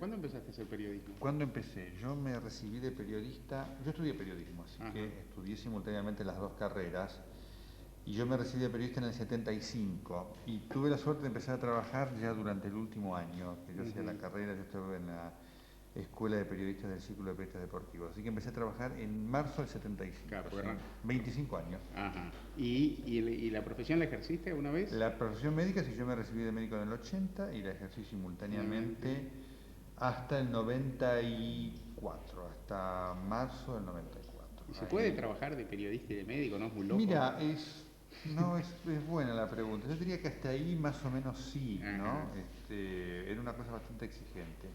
¿Cuándo empezaste a hacer periodismo? ¿Cuándo empecé? Yo me recibí de periodista, yo estudié periodismo, así que estudié simultáneamente las dos carreras. Y yo me recibí de periodista en el 75 y tuve la suerte de empezar a trabajar ya durante el último año que yo hacía la carrera. Yo estuve en la Escuela de Periodistas del Círculo de Periodistas Deportivos, así que empecé a trabajar en marzo del 75, Claro, ¿sí? 25 años. Ajá. ¿Y la profesión la ejerciste alguna vez? La profesión médica, sí, yo me recibí de médico en el 80 y la ejercí simultáneamente hasta el 94, hasta marzo del 94. ¿Y se puede trabajar de periodista y de médico? ¿No es muy loco? Mira, es buena la pregunta. Yo diría que hasta ahí más o menos sí, ¿no? Era una cosa bastante exigente.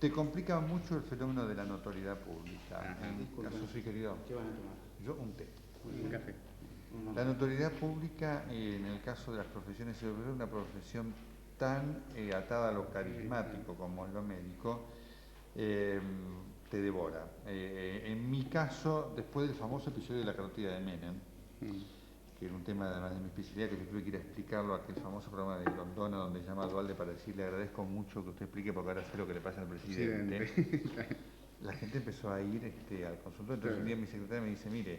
Te complica mucho el fenómeno de la notoriedad pública. ¿Caso sí, querido? ¿Qué van a tomar? Yo un té. Un café. La notoriedad pública, en el caso de las profesiones, es una profesión tan atada a lo carismático como es lo médico, te devora. En mi caso, después del famoso episodio de la carótida de Menem, que era un tema además de mi especialidad, que yo tuve que ir a explicarlo a aquel famoso programa de Grondona donde llama a Dualde para decirle agradezco mucho que usted explique porque ahora sé lo que le pasa al presidente. La gente empezó a ir al consultorio, entonces un día mi secretaria me dice, mire,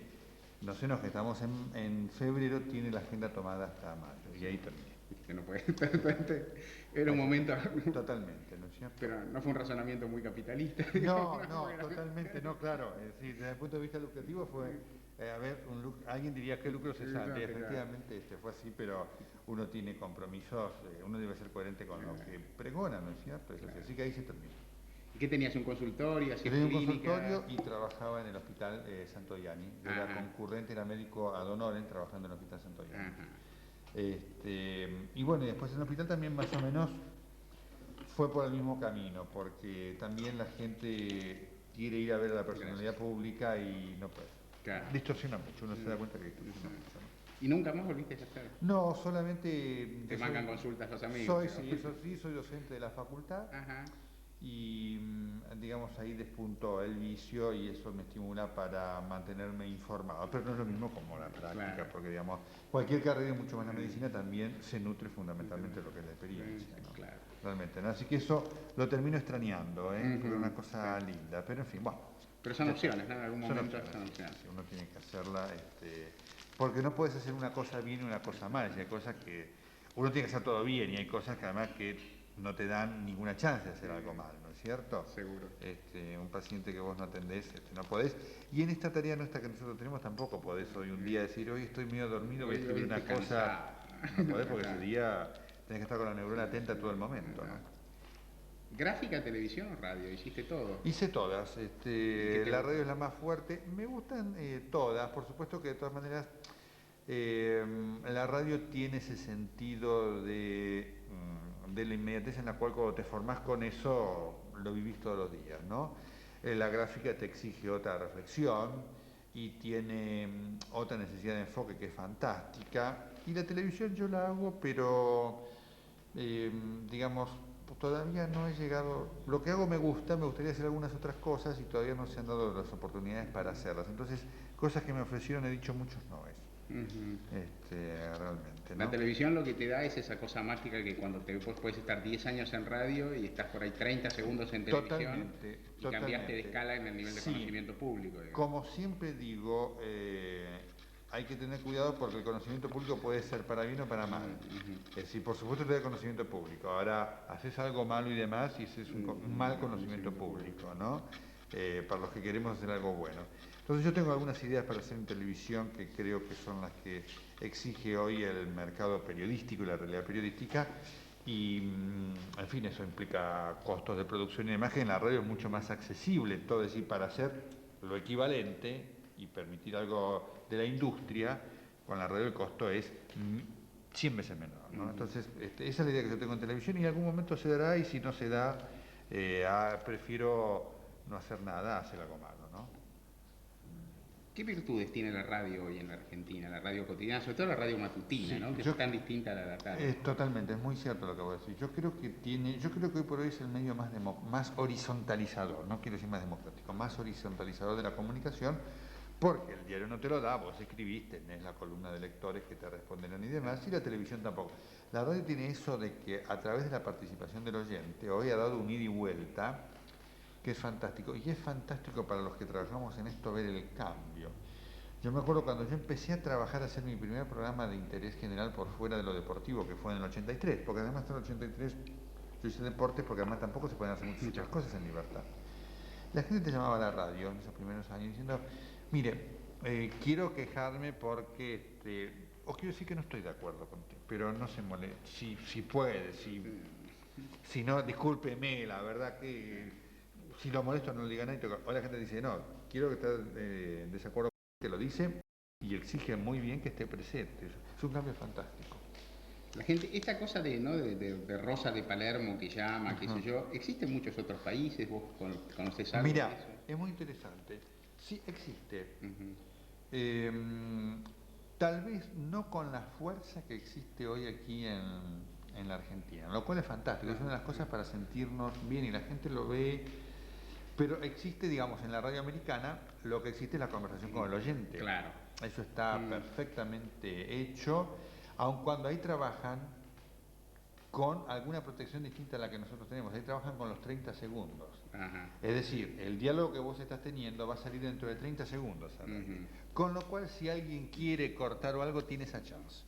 no se enoje, estamos en febrero, tiene la agenda tomada hasta mayo, y ahí terminé. Que no puede, era un momento... Totalmente, ¿no es cierto? Pero no fue un razonamiento muy capitalista. No, totalmente no, claro. Es decir, desde el punto de vista lucrativo fue, alguien diría que lucro se sale, efectivamente fue así, pero uno tiene compromisos, uno debe ser coherente con lo que pregona, ¿no es cierto? Así que ahí se terminó. ¿Y qué tenías? ¿Un consultorio? Tenía un consultorio y trabajaba en el hospital Santoyani. Yo era concurrente, era médico ad honorem trabajando en el hospital Santoyani. Y bueno, y después en el hospital también más o menos fue por el mismo camino, porque también la gente quiere ir a ver a la personalidad pública y no puede. Claro. Distorsiona mucho, uno se da cuenta que distorsiona mucho, ¿no? ¿Y nunca más volviste a hacer? No, solamente... Te mandan consultas los amigos. Soy docente de la facultad. Y digamos ahí despuntó el vicio y eso me estimula para mantenerme informado, pero no es lo mismo como la práctica, porque digamos cualquier carrera, mucho más la medicina, también se nutre fundamentalmente de lo que es la experiencia, ¿no? Realmente, ¿no? Así que eso lo termino extrañando, porque es una cosa linda, pero en fin, bueno. Pero son opciones, ¿no? En algún momento son opciones. Uno tiene que hacerla, porque no puedes hacer una cosa bien y una cosa mal, hay cosas que uno tiene que hacer todo bien y hay cosas que además que no te dan ninguna chance de hacer algo mal, ¿no es cierto? Seguro. Un paciente que vos no atendés, no podés. Y en esta tarea nuestra que nosotros tenemos tampoco podés hoy un día decir, hoy estoy medio dormido, voy a escribir una cosa. No podés porque ese día tenés que estar con la neurona atenta todo el momento, ¿no? ¿Gráfica, televisión o radio? ¿Hiciste todo? Hice todas. La radio es la más fuerte. Me gustan todas, por supuesto que de todas maneras la radio tiene ese sentido de la inmediatez en la cual cuando te formás con eso lo vivís todos los días, ¿no? La gráfica te exige otra reflexión y tiene otra necesidad de enfoque que es fantástica, y la televisión yo la hago, pero digamos, todavía no he llegado, lo que hago me gustaría hacer algunas otras cosas y todavía no se han dado las oportunidades para hacerlas, entonces cosas que me ofrecieron he dicho muchos no es. Realmente, ¿no? La televisión lo que te da es esa cosa mágica que cuando puedes estar 10 años en radio y estás por ahí 30 segundos en televisión y cambiaste de escala en el nivel de conocimiento público. Digamos. Como siempre digo, hay que tener cuidado porque el conocimiento público puede ser para bien o para mal. Es decir, por supuesto te da conocimiento público, ahora haces algo malo y demás y ese es un mal conocimiento público, ¿no? Para los que queremos hacer algo bueno. Entonces yo tengo algunas ideas para hacer en televisión que creo que son las que exige hoy el mercado periodístico y la realidad periodística y en fin, eso implica costos de producción y demás, que en la radio es mucho más accesible, todo, es decir, para hacer lo equivalente y permitir algo de la industria, con la radio el costo es 100 veces menor, ¿no? Entonces esa es la idea que yo tengo en televisión y en algún momento se dará, y si no se da, prefiero no hacer nada, hacer algo malo, ¿no? ¿Qué virtudes tiene la radio hoy en la Argentina, la radio cotidiana, sobre todo la radio matutina, ¿no? Que es tan distinta a la tarde? Totalmente, es muy cierto lo que voy a decir. Yo creo que hoy por hoy es el medio más horizontalizador, no quiero decir más democrático, más horizontalizador de la comunicación, Porque el diario no te lo da, vos escribiste, tenés la columna de lectores que te responderán y demás, y la televisión tampoco. La radio tiene eso de que a través de la participación del oyente, hoy ha dado un ida y vuelta, que es fantástico. Y es fantástico para los que trabajamos en esto ver el cambio. Yo me acuerdo cuando yo empecé a trabajar, a hacer mi primer programa de interés general por fuera de lo deportivo, que fue en el 83, porque además en el 83 yo hice deportes, porque además tampoco se pueden hacer muchas cosas en libertad. La gente te llamaba a la radio en esos primeros años diciendo, mire, quiero quejarme porque, o quiero decir que no estoy de acuerdo contigo, pero no se moleste, si puede, si no, discúlpeme, la verdad que si lo molesto no le diga nada. O la gente dice, no, quiero que esté en desacuerdo con que lo dice y exige muy bien que esté presente. Es un cambio fantástico. La gente, esta cosa de Rosa de Palermo que llama, qué sé yo, ¿existe en muchos otros países? ¿Vos conocés algo Mira, de eso? es muy interesante. Sí, existe. Tal vez no con la fuerza que existe hoy aquí en la Argentina, lo cual es fantástico, es una de las cosas para sentirnos bien y la gente lo ve, pero existe, digamos, en la radio americana, lo que existe es la conversación con el oyente. Claro. Eso está perfectamente hecho, aun cuando ahí trabajan con alguna protección distinta a la que nosotros tenemos. Ahí trabajan con los 30 segundos. Ajá. Es decir, el diálogo que vos estás teniendo va a salir dentro de 30 segundos. Con lo cual, si alguien quiere cortar o algo, tiene esa chance.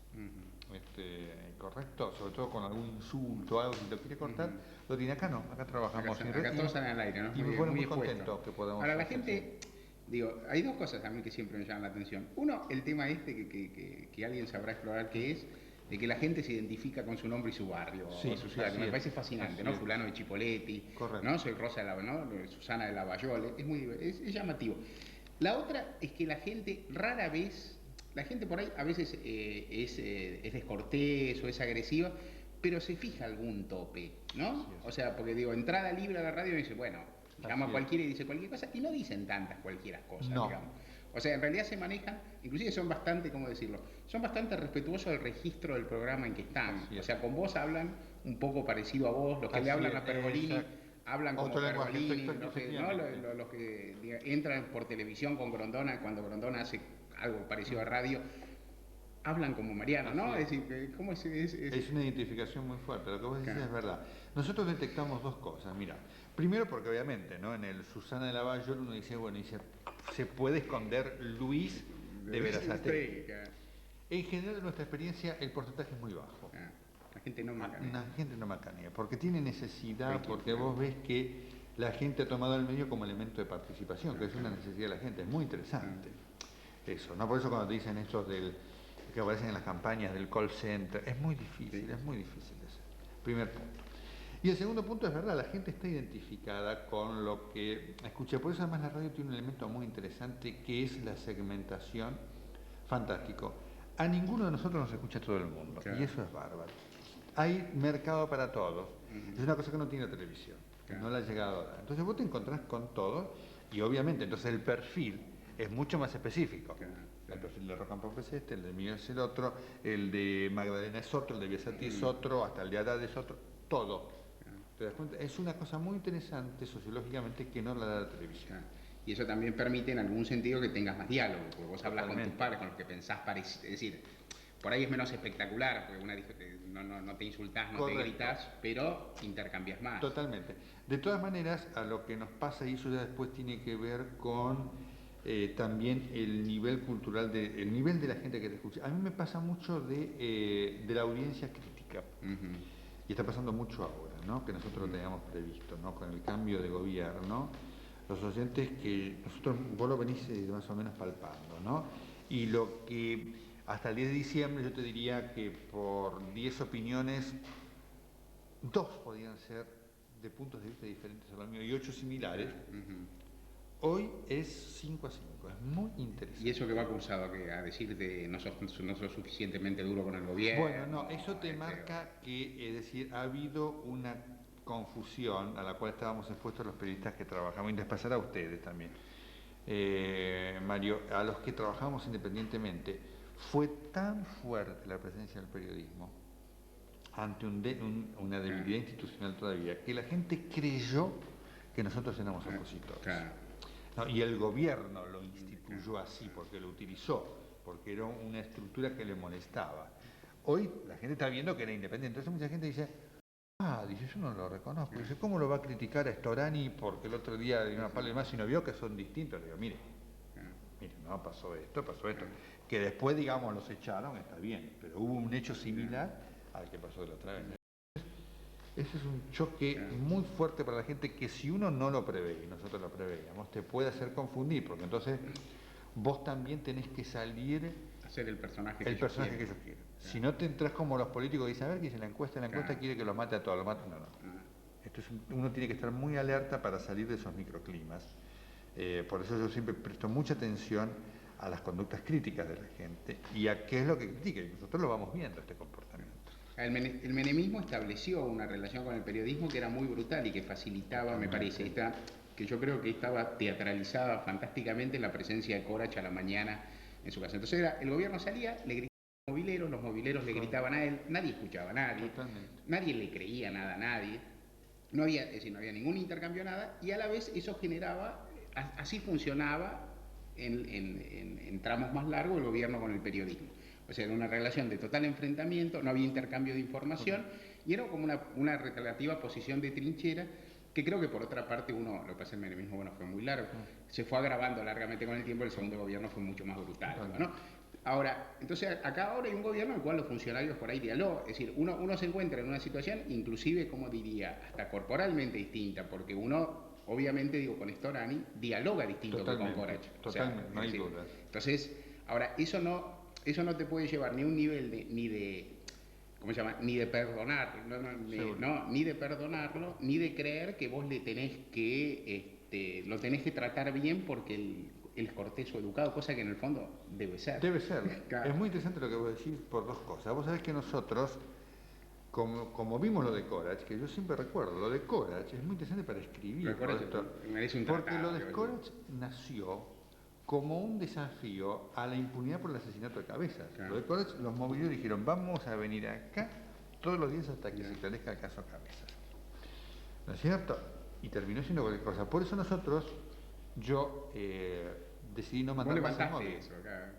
¿Correcto? Sobre todo con algún insulto o algo, si lo quiere cortar, lo tiene. Acá no, acá trabajamos. Acá todos salen al aire, ¿no? Y me pone muy contento que podamos. Ahora, la gente... Digo, hay dos cosas a mí que siempre me llaman la atención. Uno, el tema que alguien sabrá explorar, que es de que la gente se identifica con su nombre y su barrio, o su ciudad, que me parece fascinante, ¿no? Fulano de Chipoleti, ¿no? Soy Rosa de Susana de Lavallole, es llamativo. La otra es que la gente rara vez, la gente por ahí a veces es descortés o es agresiva, pero se fija algún tope, ¿no? O sea, porque digo, entrada libre a la radio y dice, bueno, llama a cualquiera y dice cualquier cosa, y no dicen tantas cualquiera cosas, digamos. O sea, en realidad se manejan, inclusive son bastante, ¿cómo decirlo? Son bastante respetuosos del registro del programa en que están. O sea, con vos hablan un poco parecido a vos, los que le hablan a Pergolini hablan como Pergolini, los que entran por televisión con Grondona, cuando Grondona hace algo parecido a radio, hablan como Mariano, ¿no? Es decir, ¿cómo es? Es una identificación muy fuerte, lo que vos decís es verdad. Nosotros detectamos dos cosas, mira. Primero porque obviamente, ¿no? En el Susana de Lavallole uno dice, bueno, se puede esconder Luis de Berazategui. En general, en nuestra experiencia, el porcentaje es muy bajo. La gente no macanea. La gente no macanea, porque tiene necesidad, porque vos ves que la gente ha tomado el medio como elemento de participación, que es una necesidad de la gente, es muy interesante. Eso, ¿no? Por eso cuando te dicen estos que aparecen en las campañas del call center, es muy difícil eso. Primer punto. Y el segundo punto es verdad, la gente está identificada con lo que escucha. Por eso además la radio tiene un elemento muy interesante que es la segmentación. Fantástico. A ninguno de nosotros nos escucha todo el mundo, y eso es bárbaro. Hay mercado para todos. Es una cosa que no tiene la televisión, que no la ha llegado a dar. Entonces vos te encontrás con todo y obviamente entonces el perfil es mucho más específico. El perfil de Rocampo es este, el de Miguel es el otro, el de Magdalena es otro, el de Biasati es otro, hasta el de Haddad es otro, todo. ¿Te das cuenta? Es una cosa muy interesante sociológicamente que no la da la televisión. Y eso también permite en algún sentido que tengas más diálogo, porque vos hablas con tus padres, con los que pensás parecido. Es decir, por ahí es menos espectacular, porque no te insultás, no te gritas, pero intercambias más. Totalmente. De todas maneras, a lo que nos pasa, y eso ya después tiene que ver con también el nivel cultural, el nivel de la gente que te escucha. A mí me pasa mucho de la audiencia crítica. Y está pasando mucho ahora, ¿no? Que nosotros lo teníamos previsto, ¿no? Con el cambio de gobierno, los oyentes que vos lo venís más o menos palpando, ¿no? Y lo que hasta el 10 de diciembre yo te diría que por 10 opiniones, 2 podían ser de puntos de vista diferentes a lo mío y 8 similares. Hoy es 5 a 5, es muy interesante. ¿Y eso que va acusado a decirte no sos suficientemente duro con el gobierno? Bueno, no, eso te marca que, es decir, ha habido una confusión a la cual estábamos expuestos los periodistas que trabajamos, y les pasará a ustedes también, Mario, a los que trabajamos independientemente. Fue tan fuerte la presencia del periodismo ante una debilidad institucional todavía, que la gente creyó que nosotros éramos opositores. No, y el gobierno lo instituyó así, porque lo utilizó, porque era una estructura que le molestaba. Hoy la gente está viendo que era independiente, entonces mucha gente dice, dice, yo no lo reconozco. Dice, ¿cómo lo va a criticar a Storani porque el otro día dio una pala y más y no vio que son distintos? Le digo, mire, no, pasó esto. Que después, digamos, los echaron, está bien, pero hubo un hecho similar al que pasó de la otra vez. Ese es un choque muy fuerte para la gente que si uno no lo prevé, y nosotros lo preveíamos, te puede hacer confundir, porque entonces vos también tenés que salir a ser el personaje que ellos quieren. Si no te entras como los políticos que dicen, a ver, que dice la encuesta quiere que los mate a todos, no. Uno tiene que estar muy alerta para salir de esos microclimas. Por eso yo siempre presto mucha atención a las conductas críticas de la gente y a qué es lo que critica, y nosotros lo vamos viendo, este comportamiento. El menemismo estableció una relación con el periodismo que era muy brutal y que facilitaba, me parece, que yo creo que estaba teatralizada fantásticamente en la presencia de Corach a la mañana en su casa. Entonces el gobierno salía, le gritaba a los mobileros le gritaban a él, nadie escuchaba a nadie, nadie le creía nada a nadie, no había ningún intercambio, nada, y a la vez eso generaba, así funcionaba en tramos más largos el gobierno con el periodismo. O sea, era una relación de total enfrentamiento, no había intercambio de información y era como una relativa posición de trinchera que creo que por otra parte lo que pasa en el menemismo, fue muy largo, se fue agravando largamente con el tiempo, el segundo gobierno fue mucho más brutal, ¿no? Ahora, entonces acá ahora hay un gobierno en el cual los funcionarios por ahí dialogan, es decir, uno se encuentra en una situación inclusive, como diría, hasta corporalmente distinta, porque uno obviamente, con Storani dialoga distinto que con Corach. Totalmente, no hay duda. Entonces, ahora, eso no te puede llevar ni a un nivel ni de perdonar, ni de perdonarlo, ni de creer que vos le tenés que, lo tenés que tratar bien porque él es cortés o educado, cosa que en el fondo debe ser. Debe ser. Claro. Es muy interesante lo que vos decís por dos cosas. Vos sabés que nosotros, como vimos lo de Corach, que yo siempre recuerdo, lo de Corach es muy interesante para escribir. Porque lo de Corach nació como un desafío a la impunidad por el asesinato de Cabezas. Claro. Lo de Corach, los movileros dijeron, vamos a venir acá todos los días hasta que se esclarezca el caso Cabezas. ¿No es cierto? Y terminó siendo cualquier cosa. Por eso nosotros, yo decidí no mandar más eso acá.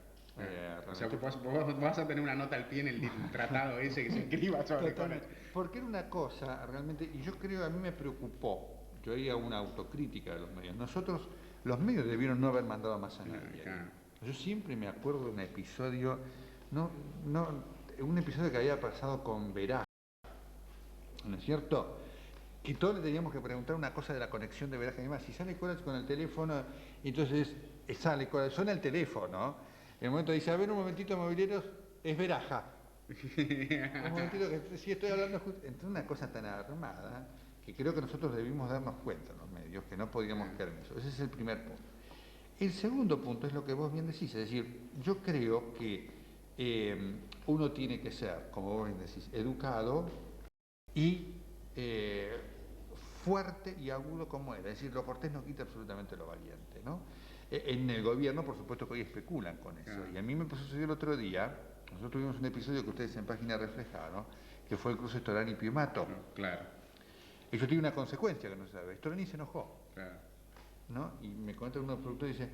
O sea, vos vas a tener una nota al pie en el tratado ese que se escriba sobre Corach. Porque era una cosa realmente, y yo creo, a mí me preocupó, yo haría una autocrítica de los medios. Nosotros, los medios debieron no haber mandado más a nadie. Yo siempre me acuerdo de un episodio, un episodio que había pasado con Veraja, ¿no es cierto? Que todos le teníamos que preguntar una cosa de la conexión de Veraja y demás. Si sale Corach con el teléfono, entonces sale Corach, suena el teléfono. En el momento dice, a ver un momentito, mobileros, es Veraja. Un momentito que si estoy hablando justo. Entonces una cosa tan armada que creo que nosotros debimos darnos cuenta en los medios, que no podíamos caer en eso. Ese es el primer punto. El segundo punto es lo que vos bien decís, es decir, yo creo que uno tiene que ser, como vos bien decís, educado y fuerte y agudo como era. Es decir, lo cortés no quita absolutamente lo valiente, ¿no? En el gobierno, por supuesto, que hoy especulan con eso. Claro. Y a mí me sucedió el otro día, nosotros tuvimos un episodio que ustedes en página reflejaron, que fue el cruce Storani-Piumato. Claro. Eso tiene una consecuencia que no se sabe. Storani se enojó. Claro. ¿No? Y me comenta uno de los productores y dice,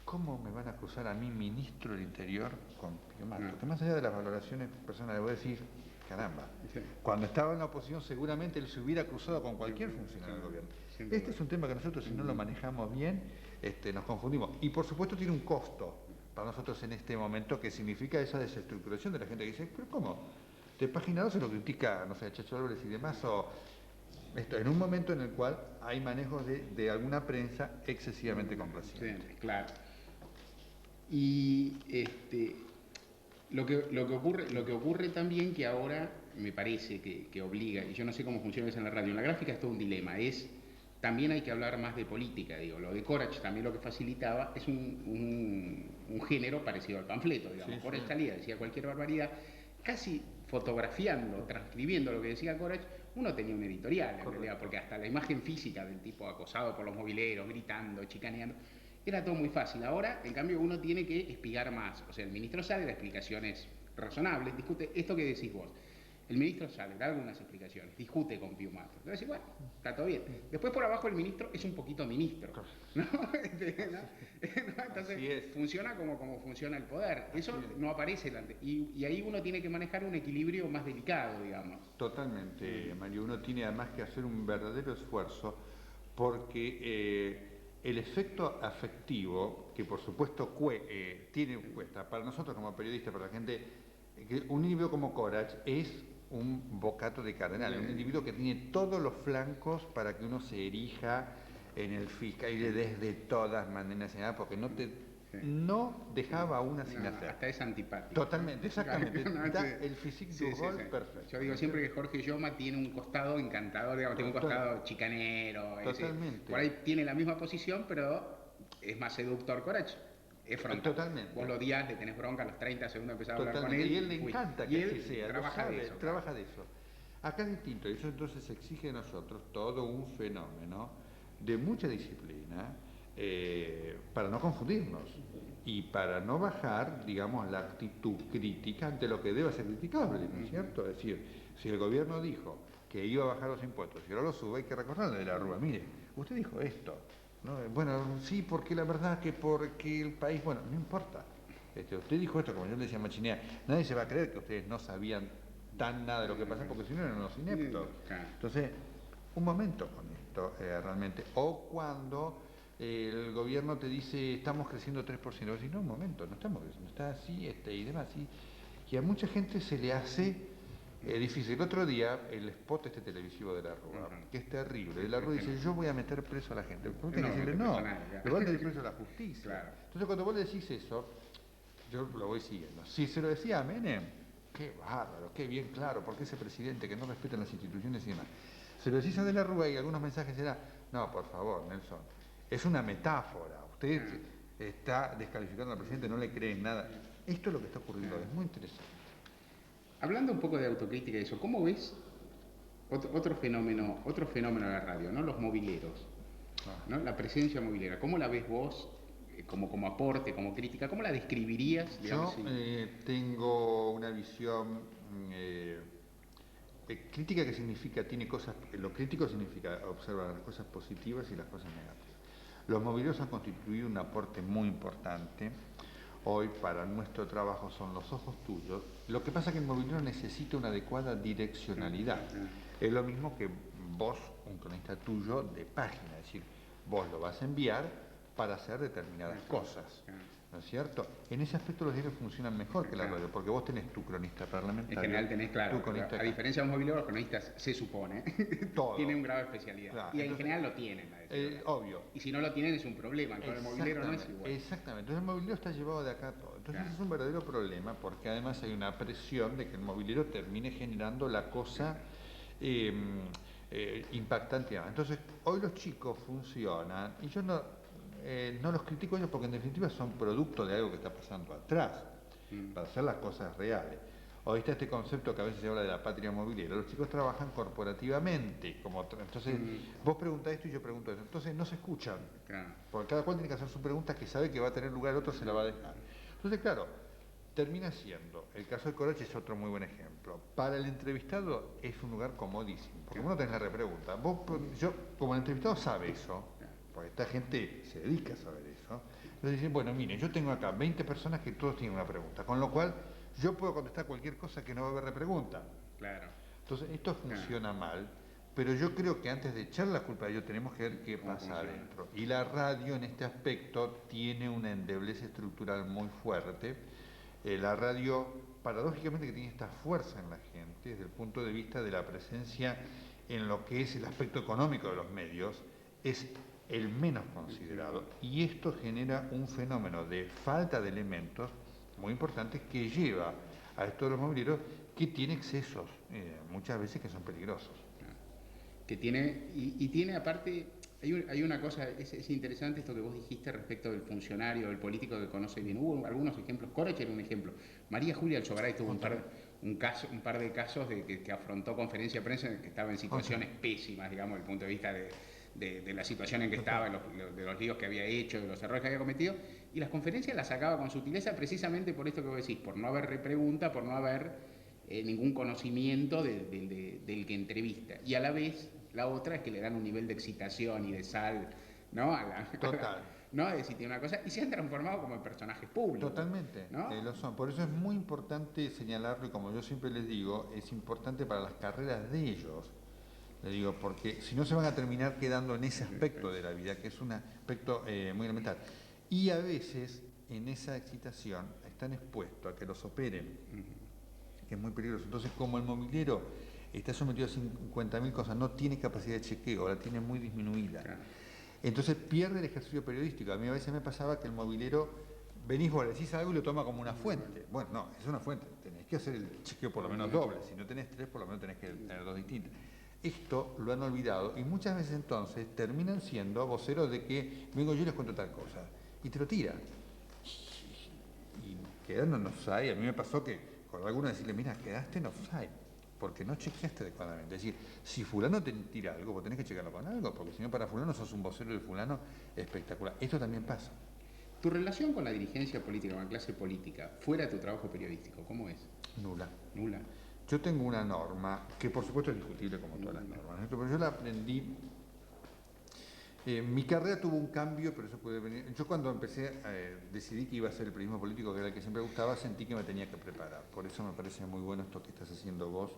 ¿cómo me van a acusar a mí, ministro del Interior, con Piumato? No. Porque más allá de las valoraciones personales, voy a decir, caramba, sí. Cuando estaba en la oposición seguramente él se hubiera cruzado con cualquier funcionario del gobierno. Este es un tema que nosotros, si no lo manejamos bien, nos confundimos. Y por supuesto tiene un costo para nosotros en este momento, que significa esa desestructuración de la gente que dice, pero ¿cómo? De página 12 lo critica, no sé, Chacho Álvarez y demás, o esto, en un momento en el cual hay manejos de alguna prensa excesivamente complaciente. Sí, claro. Y lo que ocurre también, que ahora me parece que obliga, y yo no sé cómo funciona eso en la radio, en la gráfica es todo un dilema, también hay que hablar más de política, lo de Corach también lo que facilitaba es un género parecido al panfleto, digamos. Sí, Corach salía, decía cualquier barbaridad, casi fotografiando, transcribiendo lo que decía Corach, uno tenía un editorial en realidad, porque hasta la imagen física del tipo acosado por los mobileros, gritando, chicaneando, era todo muy fácil. Ahora, en cambio, uno tiene que espigar más. O sea, el ministro sale, da explicaciones razonables, discute esto que decís vos. El ministro sale, da algunas explicaciones, discute con Piumato. Entonces, bueno, está todo bien. Después por abajo el ministro es un poquito ministro, ¿no? Entonces funciona como funciona el poder. Eso no aparece. Y ahí uno tiene que manejar un equilibrio más delicado, digamos. Totalmente, Mario. Uno tiene además que hacer un verdadero esfuerzo porque el efecto afectivo, que por supuesto cuesta, para nosotros como periodistas, para la gente, un individuo como Corach es un bocato de cardenal, un individuo que tiene todos los flancos para que uno se erija en el fiscal y le des de todas maneras, porque no dejaba una sin hacer. Hasta es antipático. Totalmente, exactamente. Da el physique du rôle perfecto. Yo digo siempre que Jorge Yoma tiene un costado encantador, digamos, tiene un costado chicanero. Totalmente. Por ahí tiene la misma posición, pero es más seductor Corach. Es frontal. Totalmente. Vos lo odiás, le tenés bronca a los 30 segundos empezar a hablar con él. Y él le encanta que así sea. Trabaja de eso. Trabaja de eso. Acá es distinto. Eso entonces exige de nosotros todo un fenómeno de mucha disciplina para no confundirnos y para no bajar, digamos, la actitud crítica ante lo que debe ser criticable, ¿no es cierto? Es decir, si el gobierno dijo que iba a bajar los impuestos y ahora lo sube, hay que recordarle de la Rúa. Mire, usted dijo esto. ¿No? Bueno, sí, porque la verdad que porque el país, bueno, no importa. Usted dijo esto, como yo le decía a Machinea, nadie se va a creer que ustedes no sabían nada de lo que pasaba, porque si no eran unos ineptos. Entonces, un momento con esto, realmente. O cuando el gobierno te dice, estamos creciendo 3%, vos decís, no, un momento, no estamos creciendo, está así, y demás. Y a mucha gente se le hace difícil. El otro día, el spot televisivo de la Rúa, que es terrible, de la Rúa dice, yo voy a meter preso a la gente. Vos tenés que decirle, no, le voy a meter preso a la justicia. Claro. Entonces cuando vos le decís eso, yo lo voy siguiendo. Si se lo decía a Menem, qué bárbaro, qué bien claro, porque ese presidente que no respeta las instituciones y demás. Se lo decís a De la Rúa y algunos mensajes eran, no, por favor, Nelson, es una metáfora, usted está descalificando al presidente, no le creen nada. Esto es lo que está ocurriendo, es muy interesante. Hablando un poco de autocrítica y eso, ¿cómo ves otro fenómeno de la radio, ¿no? Los mobileros, ¿no? La presencia movilera, ¿cómo la ves vos como aporte, como crítica? ¿Cómo la describirías? Digamos, yo tengo una visión crítica que significa, tiene cosas, lo crítico significa observar las cosas positivas y las cosas negativas. Los mobileros han constituido un aporte muy importante. Hoy para nuestro trabajo son los ojos tuyos. Lo que pasa es que el movilero necesita una adecuada direccionalidad. Es lo mismo que vos, un cronista tuyo de página, es decir, vos lo vas a enviar para hacer determinadas cosas, ¿no es cierto? En ese aspecto los diarios funcionan mejor que la radio, porque vos tenés tu cronista parlamentario. En general tenés, claro, a diferencia de un movilero, los cronistas, se supone, tienen un grado de especialidad. Claro, y entonces, en general lo tienen. Obvio. Y si no lo tienen es un problema, con el movilero no es igual. Exactamente, entonces el movilero está llevado de acá a todo. Entonces es un verdadero problema, porque además hay una presión de que el movilero termine generando la cosa impactante. Entonces, hoy los chicos funcionan, y yo no los critico ellos porque en definitiva son producto de algo que está pasando atrás, para hacer las cosas reales. Hoy está este concepto que a veces se habla de la patria mobiliera. Los chicos trabajan corporativamente, entonces vos preguntás esto y yo pregunto esto, entonces no se escuchan, porque cada cual tiene que hacer su pregunta que sabe que va a tener lugar, el otro se la va a dejar. Entonces, claro, termina siendo, el caso de Corach es otro muy buen ejemplo. Para el entrevistado es un lugar comodísimo, porque vos no tenés la repregunta. Yo, como el entrevistado sabe eso, porque esta gente se dedica a saber eso, entonces dicen, bueno, miren, yo tengo acá 20 personas que todos tienen una pregunta, con lo cual yo puedo contestar cualquier cosa que no va a haber repregunta. Claro. Entonces, esto funciona mal, pero yo creo que antes de echar la culpa a ellos tenemos que ver qué pasa adentro. Y la radio en este aspecto tiene una endeblez estructural muy fuerte. La radio, paradójicamente, que tiene esta fuerza en la gente, desde el punto de vista de la presencia en lo que es el aspecto económico de los medios, es el menos considerado. Y esto genera un fenómeno de falta de elementos muy importante que lleva a estos los mobileros que tiene excesos, muchas veces que son peligrosos. Que tiene, y tiene aparte, hay una cosa, es interesante esto que vos dijiste respecto del funcionario, del político que conoce bien. Hubo algunos ejemplos, Corach era un ejemplo. María Julia Alzogaray tuvo un par de casos de que afrontó conferencia de prensa que estaba en situaciones pésimas, digamos, desde el punto de vista de la situación en que estaba, de los líos que había hecho, de los errores que había cometido, y las conferencias las sacaba con sutileza precisamente por esto que vos decís, por no haber repregunta, por no haber ningún conocimiento del que entrevista. Y a la vez, la otra es que le dan un nivel de excitación y de sal, ¿no? Total. ¿No? Es decir, tiene una cosa, y se han transformado como en personajes públicos. Totalmente, ¿no? lo son. Por eso es muy importante señalarlo, y como yo siempre les digo, es importante para las carreras de ellos. Les digo, porque si no se van a terminar quedando en ese aspecto de la vida, que es un aspecto muy elemental. Y a veces, en esa excitación, están expuestos a que los operen, que es muy peligroso. Entonces, como el movilero está sometido a 50.000 cosas, no tiene capacidad de chequeo, la tiene muy disminuida. Claro. Entonces pierde el ejercicio periodístico. A mí a veces me pasaba que el movilero, venís vos, le decís algo y lo toma como una fuente. Bueno, no, es una fuente, tenés que hacer el chequeo por lo menos doble. Si no tenés 3, por lo menos tenés que tener 2 distintas. Esto lo han olvidado y muchas veces entonces terminan siendo voceros de que vengo yo y les cuento tal cosa. Y te lo tiran. Y quedan en offside. A mí me pasó que con alguno decirle, mira, quedaste en offside, porque no chequeaste adecuadamente. Es decir, si fulano te tira algo, vos tenés que checarlo con algo, porque si no para fulano sos un vocero de fulano espectacular. Esto también pasa. ¿Tu relación con la dirigencia política, con la clase política, fuera de tu trabajo periodístico, cómo es? Nula. Nula. Yo tengo una norma, que por supuesto es discutible como todas las normas, ¿no? Pero yo la aprendí. Mi carrera tuvo un cambio, pero eso puede venir. Yo cuando empecé, decidí que iba a ser el periodismo político, que era el que siempre gustaba, sentí que me tenía que preparar. Por eso me parece muy bueno esto que estás haciendo vos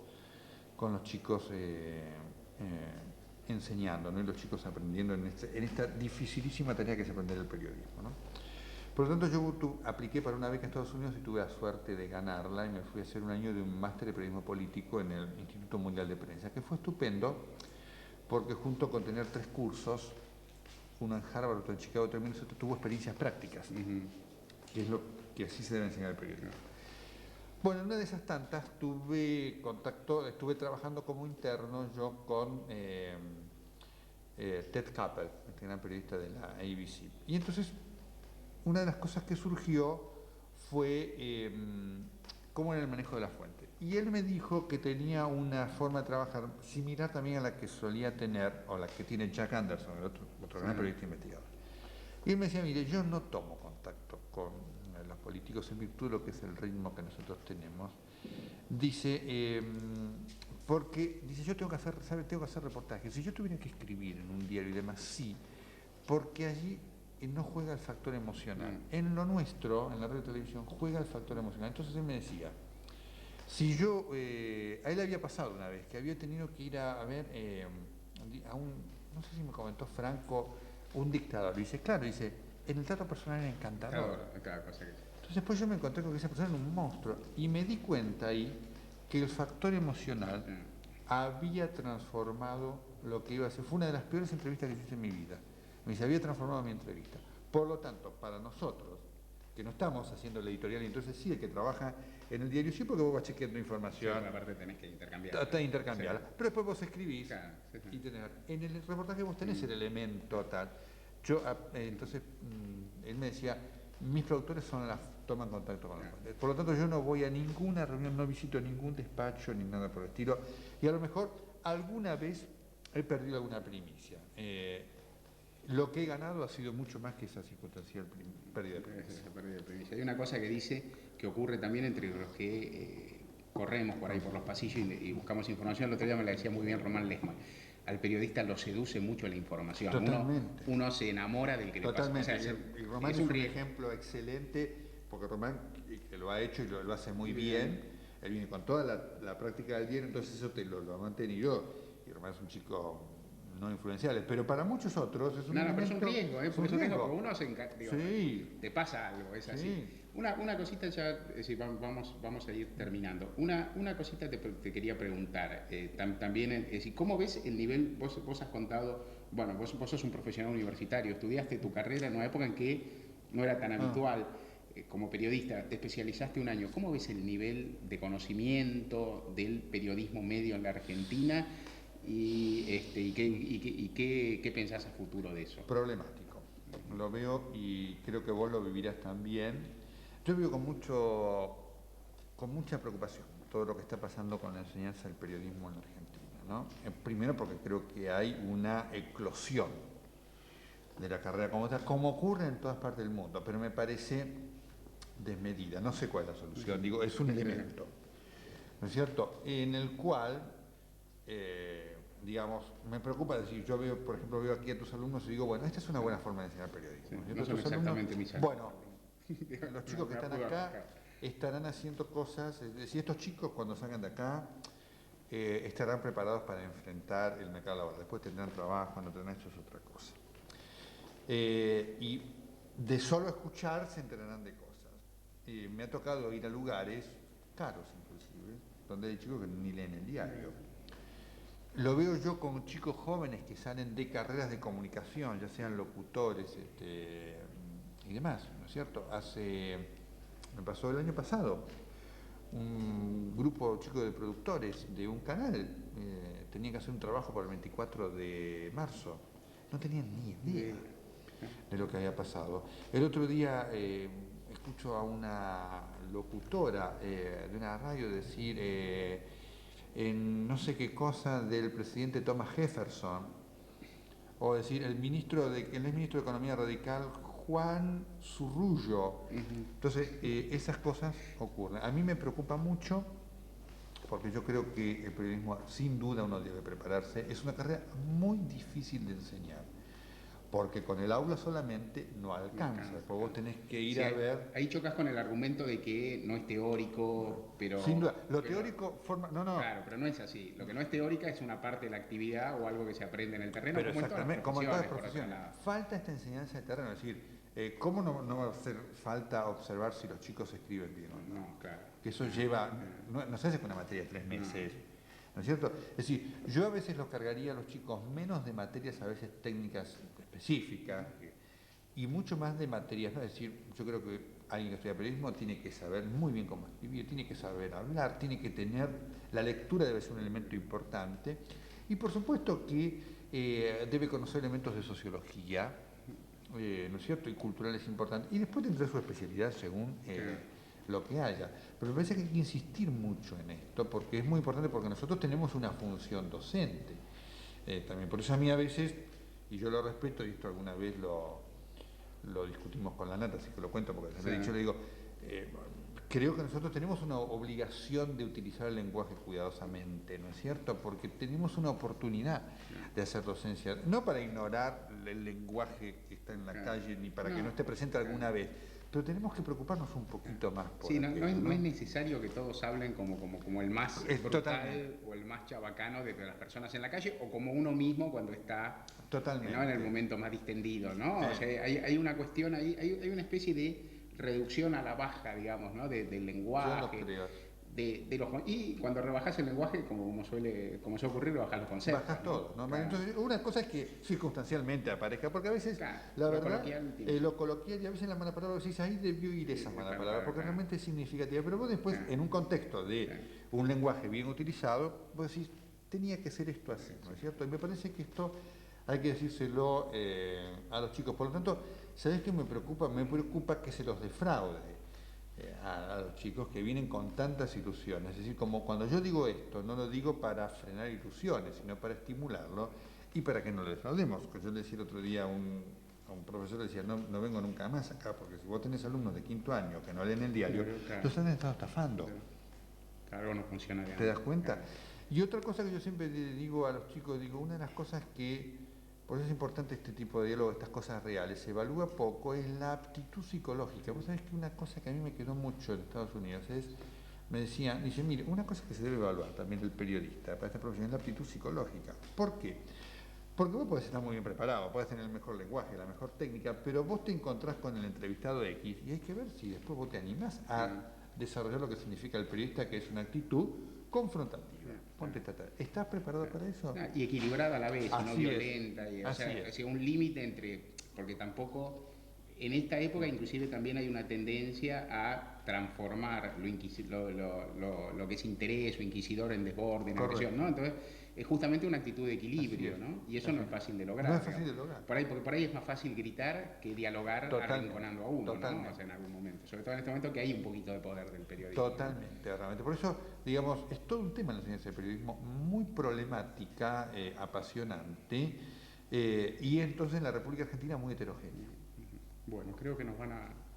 con los chicos enseñando, ¿no? Y los chicos aprendiendo en esta dificilísima tarea que es aprender el periodismo, ¿no? Por lo tanto, yo apliqué para una beca a Estados Unidos y tuve la suerte de ganarla y me fui a hacer un año de un máster de periodismo político en el Instituto Mundial de Prensa, que fue estupendo porque junto con tener 3 cursos, uno en Harvard, otro en Chicago, otro en Minnesota, tuvo experiencias prácticas, que es lo que así se debe enseñar el periodismo. Bueno, en una de esas tantas tuve contacto, estuve trabajando como interno yo con Ted Koppel, este gran periodista de la ABC. Y entonces, una de las cosas que surgió fue cómo era el manejo de la fuente. Y él me dijo que tenía una forma de trabajar similar también a la que solía tener, o la que tiene Jack Anderson, el otro gran periodista investigador. Y él me decía, mire, yo no tomo contacto con los políticos en virtud de lo que es el ritmo que nosotros tenemos. Dice, porque, dice, yo tengo que hacer reportajes. Si yo tuviera que escribir en un diario y demás, sí, porque allí no juega el factor emocional. En lo nuestro, en la radio y televisión, juega el factor emocional. Entonces él me decía, si yo, a él había pasado una vez, que había tenido que ir a ver a un, no sé si me comentó Franco, un dictador. Y dice, claro, dice, en el trato personal era encantador. Cada cosa que... Entonces después yo me encontré con que esa persona era un monstruo. Y me di cuenta ahí que el factor emocional había transformado lo que iba a ser. Fue una de las peores entrevistas que hice en mi vida. Me dice, había transformado mi entrevista. Por lo tanto, para nosotros, que no estamos haciendo el editorial, y entonces sí, el que trabaja en el diario, sí, porque vos vas chequeando información. Sí, aparte tenés que intercambiarla. Intercambiarla. Sí. Pero después vos escribís. Claro, sí. Y en el reportaje vos tenés el elemento tal. Yo, entonces, él me decía, mis productores toman contacto con la fuente. Por lo tanto, yo no voy a ninguna reunión, no visito ningún despacho, ni nada por el estilo. Y a lo mejor alguna vez he perdido alguna primicia. Lo que he ganado ha sido mucho más que esa circunstancial pérdida de primicia. Hay una cosa que dice que ocurre también entre los que corremos por ahí por los pasillos y buscamos información. El otro día me la decía muy bien Román Lesma. Al periodista lo seduce mucho la información. Totalmente. Uno se enamora del que Totalmente. le pasa. O sea, y Román es un ejemplo excelente, porque Román, que lo ha hecho y lo hace muy bien, él viene con toda la práctica del diario, entonces eso lo ha mantenido. Y Román es un chico no influenciales, pero para muchos otros es un pero es un riesgo, es un riesgo. Porque uno te pasa algo, es así. Sí. Una cosita ya, vamos a ir terminando. Una cosita te quería preguntar, también, es decir, ¿cómo ves el nivel? Vos has contado, bueno, vos sos un profesional universitario, estudiaste tu carrera en una época en que no era tan habitual. Como periodista, te especializaste un año. ¿Cómo ves el nivel de conocimiento del periodismo medio en la Argentina? ¿Y qué pensás a futuro de eso? Problemático. Lo veo y creo que vos lo vivirás también. Yo vivo con mucha preocupación todo lo que está pasando con la enseñanza del periodismo en la Argentina, ¿no? Primero porque creo que hay una eclosión de la carrera como tal, como ocurre en todas partes del mundo, pero me parece desmedida. No sé cuál es la solución, digo, es un elemento. ¿no es cierto? En el cual, digamos, me preocupa decir, yo veo, por ejemplo, veo aquí a tus alumnos y digo, bueno, esta es una buena forma de enseñar periodismo. Sí, ¿no es no son exactamente mis alumnos. Bueno, los chicos que están acá estarán haciendo cosas, es decir, estos chicos cuando salgan de acá estarán preparados para enfrentar el mercado laboral, después tendrán trabajo, no tendrán, eso es otra cosa. Y de solo escuchar se enterarán de cosas. Me ha tocado ir a lugares caros inclusive, donde hay chicos que ni leen el diario. Lo veo yo con chicos jóvenes que salen de carreras de comunicación, ya sean locutores y demás, ¿no es cierto? Me pasó el año pasado, un grupo chico de productores de un canal tenían que hacer un trabajo para el 24 de marzo, no tenían ni idea de lo que había pasado. El otro día escucho a una locutora de una radio decir en no sé qué cosa del presidente Thomas Jefferson, o decir el ministro de Economía Radical Juan Zurrullo. Entonces esas cosas ocurren. A mí me preocupa mucho porque yo creo que el periodismo sin duda uno debe prepararse. Es una carrera muy difícil de enseñar, porque con el aula solamente no alcanza, porque vos tenés que ir a ver... Ahí chocas con el argumento de que no es teórico, pero... Sin duda, lo teórico forma... No. Claro, pero no es así. Lo que no es teórica es una parte de la actividad o algo que se aprende en el terreno, pero como exactamente, como en todas las profesiones. profesiones. Falta esta enseñanza de terreno, es decir, ¿cómo no va a hacer falta observar si los chicos escriben bien o no? No, claro. Que eso lleva... No se hace con una materia de 3 meses. ¿No es cierto? Es decir, yo a veces los cargaría a los chicos menos de materias a veces técnicas específicas y mucho más de materias, ¿no? Es decir, yo creo que alguien que estudia periodismo tiene que saber muy bien cómo escribir, tiene que saber hablar, tiene que tener, la lectura debe ser un elemento importante y por supuesto que debe conocer elementos de sociología, ¿no es cierto? Y culturales importantes y después tendrá su especialidad según... lo que haya. Pero me parece que hay que insistir mucho en esto, porque es muy importante, porque nosotros tenemos una función docente. También por eso a mí a veces, y yo lo respeto, y esto alguna vez lo discutimos con la Nata, así que lo cuento porque les he dicho, le digo, creo que nosotros tenemos una obligación de utilizar el lenguaje cuidadosamente, ¿no es cierto? Porque tenemos una oportunidad de hacer docencia, no para ignorar el lenguaje que está en la calle, ni para que no esté presente alguna vez, pero tenemos que preocuparnos un poquito más por no es necesario que todos hablen como el más brutal totalmente. O el más chabacano de las personas en la calle, o como uno mismo cuando está totalmente, ¿no? En el momento más distendido, ¿no? O sea, hay una cuestión ahí, hay una especie de reducción a la baja, digamos, ¿no? Del lenguaje. Yo no creo. Y cuando rebajas el lenguaje, como suele ocurrir, rebajas los conceptos. Bajas todo, ¿no? Claro. Entonces, una cosa es que circunstancialmente aparezca, porque a veces, claro, la verdad, lo coloquial y a veces la mala palabra, decís, ahí debió ir esa mala palabra, porque realmente es significativa. Pero vos después, en un contexto de un lenguaje bien utilizado, vos decís, tenía que ser esto así, ¿no es cierto? Y me parece que esto hay que decírselo a los chicos. Por lo tanto, ¿sabés qué me preocupa? Me preocupa que se los defraude a los chicos que vienen con tantas ilusiones. Es decir, como cuando yo digo esto, no lo digo para frenar ilusiones, sino para estimularlo y para que no lo defraudemos. Que yo le decía el otro día a un profesor, le decía, no vengo nunca más acá, porque si vos tenés alumnos de 5º año que no leen el diario, los han estado estafando. Claro, no funciona bien. ¿Te das cuenta? Y otra cosa que yo siempre digo a los chicos, una de las cosas que, por eso es importante este tipo de diálogo, estas cosas reales, se evalúa poco, es la aptitud psicológica. Vos sabés que una cosa que a mí me quedó mucho en Estados Unidos me decían, dice, mire, una cosa que se debe evaluar también del periodista para esta profesión es la aptitud psicológica. ¿Por qué? Porque vos podés estar muy bien preparado, podés tener el mejor lenguaje, la mejor técnica, pero vos te encontrás con el entrevistado X y hay que ver si después vos te animás a desarrollar lo que significa el periodista, que es una actitud confrontativa. ¿Estás preparado para eso? Y equilibrada a la vez, así no violenta. O sea, un límite entre... Porque tampoco... En esta época inclusive también hay una tendencia a transformar lo que es interés o inquisidor en desborde, en agresión, ¿no? Entonces es justamente una actitud de equilibrio, ¿no? Y eso no es fácil de lograr. No es fácil de lograr. Porque por ahí es más fácil gritar que dialogar arrinconando a uno, ¿no? O sea, en algún momento. Sobre todo en este momento que hay un poquito de poder del periodismo. Totalmente, realmente. Por eso, digamos, es todo un tema en la enseñanza del periodismo muy problemática, apasionante, y entonces en la República Argentina muy heterogénea. Bueno, creo que nos van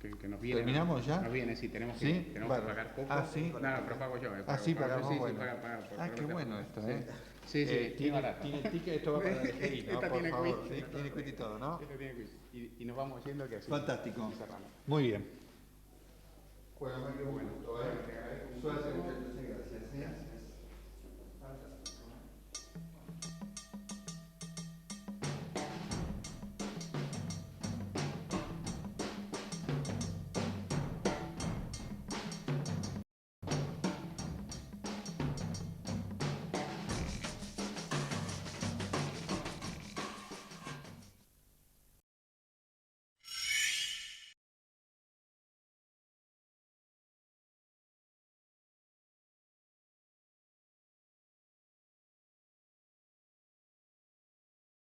que nos viene. ¿Terminamos ya? Nos viene, sí, tenemos que, ¿Sí? tenemos que pagar poco. Ah, sí. No, pero pago yo. Sí, pagamos, sí, bueno. paga, Qué bueno esto, ¿eh? Sí, tiene ticket, esto va para el GI, ¿no? Esta Por tiene favor, quiz. sí, tiene quiz y todo, ¿no? Esta tiene quiz. Y nos vamos yendo que así. Fantástico. Cerramos. Muy bien. Bueno, me quedo bueno. Suerte, muchachos, gracias.